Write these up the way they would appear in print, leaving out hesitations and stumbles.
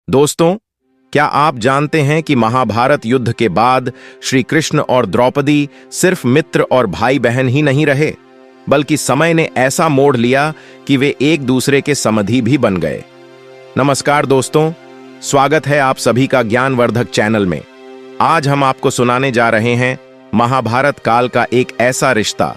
दोस्तों, क्या आप जानते हैं कि महाभारत युद्ध के बाद श्री कृष्ण और द्रौपदी सिर्फ मित्र और भाई बहन ही नहीं रहे, बल्कि समय ने ऐसा मोड़ लिया कि वे एक दूसरे के समधी भी बन गए। नमस्कार दोस्तों, स्वागत है आप सभी का ज्ञानवर्धक चैनल में। आज हम आपको सुनाने जा रहे हैं महाभारत काल का एक ऐसा रिश्ता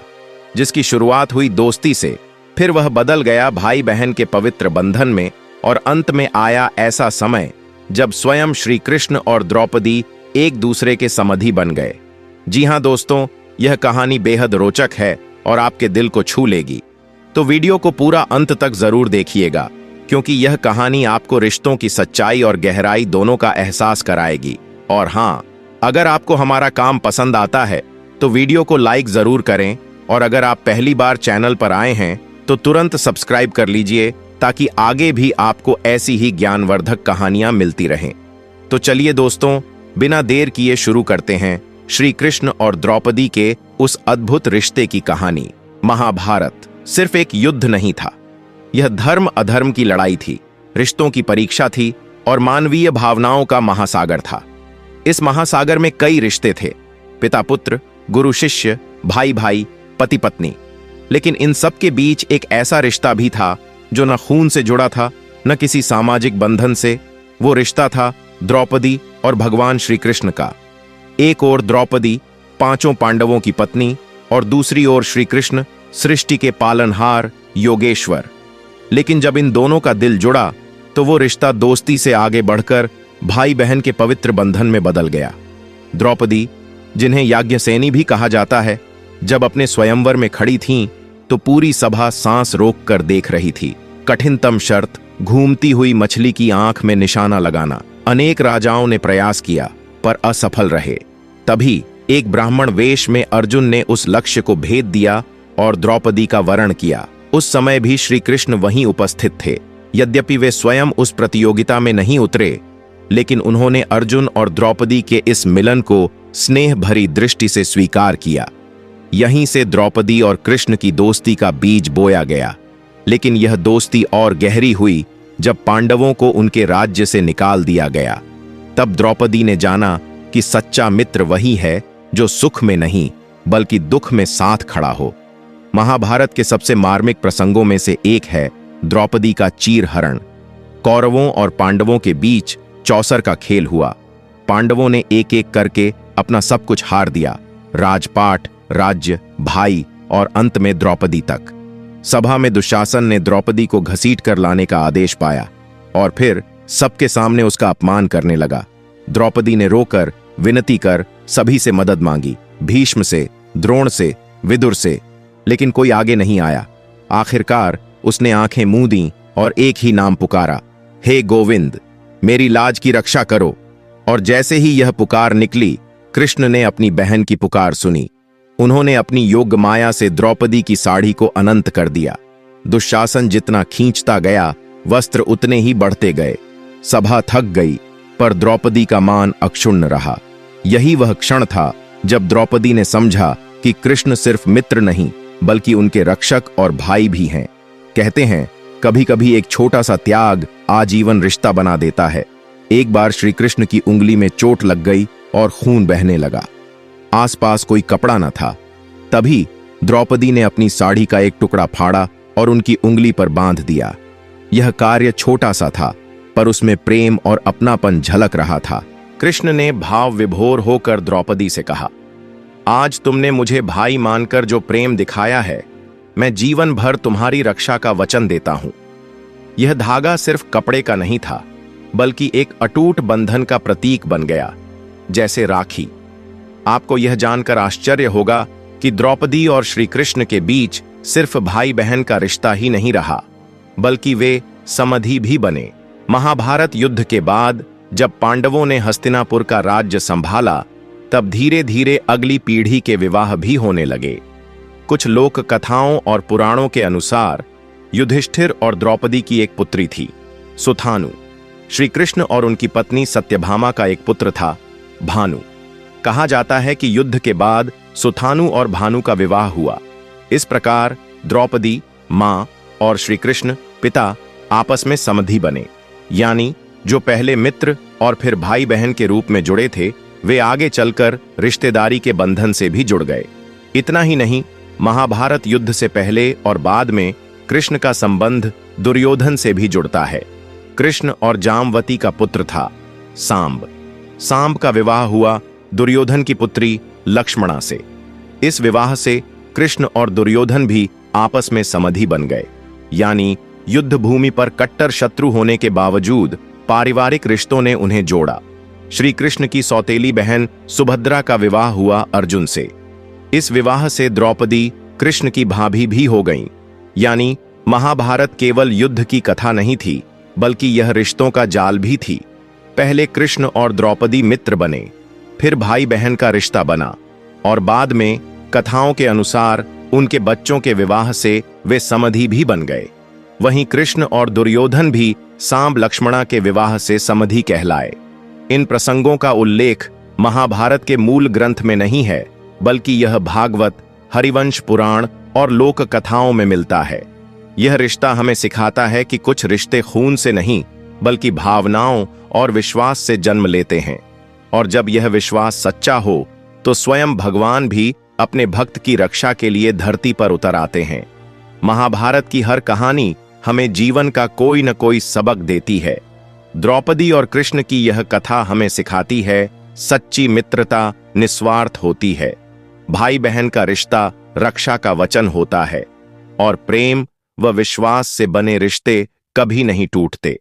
जिसकी शुरुआत हुई दोस्ती से, फिर वह बदल गया भाई बहन के पवित्र बंधन में और अंत में आया ऐसा समय जब स्वयं श्री कृष्ण और द्रौपदी एक दूसरे के समधी बन गए। जी हां दोस्तों, यह कहानी बेहद रोचक है और आपके दिल को छू लेगी। तो वीडियो को पूरा अंत तक जरूर देखिएगा, क्योंकि यह कहानी आपको रिश्तों की सच्चाई और गहराई दोनों का एहसास कराएगी। और हां, अगर आपको हमारा काम पसंद आता है तो वीडियो को लाइक जरूर करें, और अगर आप पहली बार चैनल पर आए हैं तो तुरंत सब्सक्राइब कर लीजिए, ताकि आगे भी आपको ऐसी ही ज्ञानवर्धक कहानियां मिलती रहें। तो चलिए दोस्तों, बिना देर किए शुरू करते हैं श्री कृष्ण और द्रौपदी के उस अद्भुत रिश्ते की कहानी। महाभारत सिर्फ एक युद्ध नहीं था, यह धर्म अधर्म की लड़ाई थी, रिश्तों की परीक्षा थी और मानवीय भावनाओं का महासागर था। इस महासागर में कई रिश्ते थे, पिता पुत्र, गुरु शिष्य, भाई भाई, पति पत्नी। लेकिन इन सब के बीच एक ऐसा रिश्ता भी था जो न खून से जुड़ा था, न किसी सामाजिक बंधन से। वो रिश्ता था द्रौपदी और भगवान श्री कृष्ण का। एक ओर द्रौपदी, पांचों पांडवों की पत्नी, और दूसरी ओर श्री कृष्ण, सृष्टि के पालनहार, योगेश्वर। लेकिन जब इन दोनों का दिल जुड़ा तो वो रिश्ता दोस्ती से आगे बढ़कर भाई बहन के पवित्र बंधन में बदल गया। द्रौपदी, जिन्हें याज्ञसेनी भी कहा जाता है, जब अपने स्वयंवर में खड़ी थीं तो पूरी सभा सांस रोक कर देख रही थी। कठिनतम शर्त, घूमती हुई मछली की आंख में निशाना लगाना। अनेक राजाओं ने प्रयास किया पर असफल रहे। तभी एक ब्राह्मण वेश में अर्जुन ने उस लक्ष्य को भेद दिया और द्रौपदी का वरण किया। उस समय भी श्री कृष्ण वहीं उपस्थित थे। यद्यपि वे स्वयं उस प्रतियोगिता में नहीं उतरे, लेकिन उन्होंने अर्जुन और द्रौपदी के इस मिलन को स्नेह भरी दृष्टि से स्वीकार किया। यहीं से द्रौपदी और कृष्ण की दोस्ती का बीज बोया गया। लेकिन यह दोस्ती और गहरी हुई जब पांडवों को उनके राज्य से निकाल दिया गया। तब द्रौपदी ने जाना कि सच्चा मित्र वही है जो सुख में नहीं बल्कि दुख में साथ खड़ा हो। महाभारत के सबसे मार्मिक प्रसंगों में से एक है द्रौपदी का चीरहरण। कौरवों और पांडवों के बीच चौसर का खेल हुआ। पांडवों ने एक एक करके अपना सब कुछ हार दिया, राजपाट, राज्य, भाई और अंत में द्रौपदी तक। सभा में दुशासन ने द्रौपदी को घसीट कर लाने का आदेश पाया और फिर सबके सामने उसका अपमान करने लगा। द्रौपदी ने रोकर विनती कर सभी से मदद मांगी, भीष्म से, द्रोण से, विदुर से, लेकिन कोई आगे नहीं आया। आखिरकार उसने आंखें मूंद दी और एक ही नाम पुकारा, हे गोविंद, मेरी लाज की रक्षा करो। और जैसे ही यह पुकार निकली, कृष्ण ने अपनी बहन की पुकार सुनी। उन्होंने अपनी योग माया से द्रौपदी की साड़ी को अनंत कर दिया। दुशासन जितना खींचता गया, वस्त्र उतने ही बढ़ते गए। सभा थक गई, पर द्रौपदी का मान अक्षुण्ण रहा। यही वह क्षण था जब द्रौपदी ने समझा कि कृष्ण सिर्फ मित्र नहीं बल्कि उनके रक्षक और भाई भी हैं। कहते हैं, कभी कभी एक छोटा सा त्याग आजीवन रिश्ता बना देता है। एक बार श्री कृष्ण की उंगली में चोट लग गई और खून बहने लगा। आसपास कोई कपड़ा न था। तभी द्रौपदी ने अपनी साड़ी का एक टुकड़ा फाड़ा और उनकी उंगली पर बांध दिया। यह कार्य छोटा सा था, पर उसमें प्रेम और अपनापन झलक रहा था। कृष्ण ने भाव विभोर होकर द्रौपदी से कहा, आज तुमने मुझे भाई मानकर जो प्रेम दिखाया है, मैं जीवन भर तुम्हारी रक्षा का वचन देता हूं। यह धागा सिर्फ कपड़े का नहीं था, बल्कि एक अटूट बंधन का प्रतीक बन गया, जैसे राखी। आपको यह जानकर आश्चर्य होगा कि द्रौपदी और श्री कृष्ण के बीच सिर्फ भाई बहन का रिश्ता ही नहीं रहा, बल्कि वे समधी भी बने। महाभारत युद्ध के बाद जब पांडवों ने हस्तिनापुर का राज्य संभाला, तब धीरे धीरे अगली पीढ़ी के विवाह भी होने लगे। कुछ लोक कथाओं और पुराणों के अनुसार युधिष्ठिर और द्रौपदी की एक पुत्री थी, सुथानु। श्री कृष्ण और उनकी पत्नी सत्यभामा का एक पुत्र था, भानु। कहा जाता है कि युद्ध के बाद सुथानु और भानु का विवाह हुआ। इस प्रकार द्रौपदी, मां और श्री कृष्ण, पिता, आपस में समधी बने। यानी जो पहले मित्र और फिर भाई बहन के रूप में जुड़े थे, वे आगे चलकर रिश्तेदारी के बंधन से भी जुड़ गए। इतना ही नहीं, महाभारत युद्ध से पहले और बाद में कृष्ण का संबंध दुर्योधन से भी जुड़ता है। कृष्ण और जामवती का पुत्र था सांब। सांब का विवाह हुआ दुर्योधन की पुत्री लक्ष्मणा से। इस विवाह से कृष्ण और दुर्योधन भी आपस में समधि बन गए, यानी युद्ध भूमि पर कट्टर शत्रु होने के बावजूद पारिवारिक रिश्तों ने उन्हें जोड़ा। श्री कृष्ण की सौतेली बहन सुभद्रा का विवाह हुआ अर्जुन से। इस विवाह से द्रौपदी कृष्ण की भाभी भी हो गईं, यानी महाभारत केवल युद्ध की कथा नहीं थी, बल्कि यह रिश्तों का जाल भी थी। पहले कृष्ण और द्रौपदी मित्र बने, फिर भाई बहन का रिश्ता बना, और बाद में कथाओं के अनुसार उनके बच्चों के विवाह से वे समधि भी बन गए। वहीं कृष्ण और दुर्योधन भी सांब लक्ष्मणा के विवाह से समधि कहलाए। इन प्रसंगों का उल्लेख महाभारत के मूल ग्रंथ में नहीं है, बल्कि यह भागवत, हरिवंश पुराण और लोक कथाओं में मिलता है। यह रिश्ता हमें सिखाता है कि कुछ रिश्ते खून से नहीं, बल्कि भावनाओं और विश्वास से जन्म लेते हैं, और जब यह विश्वास सच्चा हो तो स्वयं भगवान भी अपने भक्त की रक्षा के लिए धरती पर उतर आते हैं। महाभारत की हर कहानी हमें जीवन का कोई न कोई सबक देती है। द्रौपदी और कृष्ण की यह कथा हमें सिखाती है, सच्ची मित्रता निस्वार्थ होती है, भाई बहन का रिश्ता रक्षा का वचन होता है, और प्रेम व विश्वास से बने रिश्ते कभी नहीं टूटते।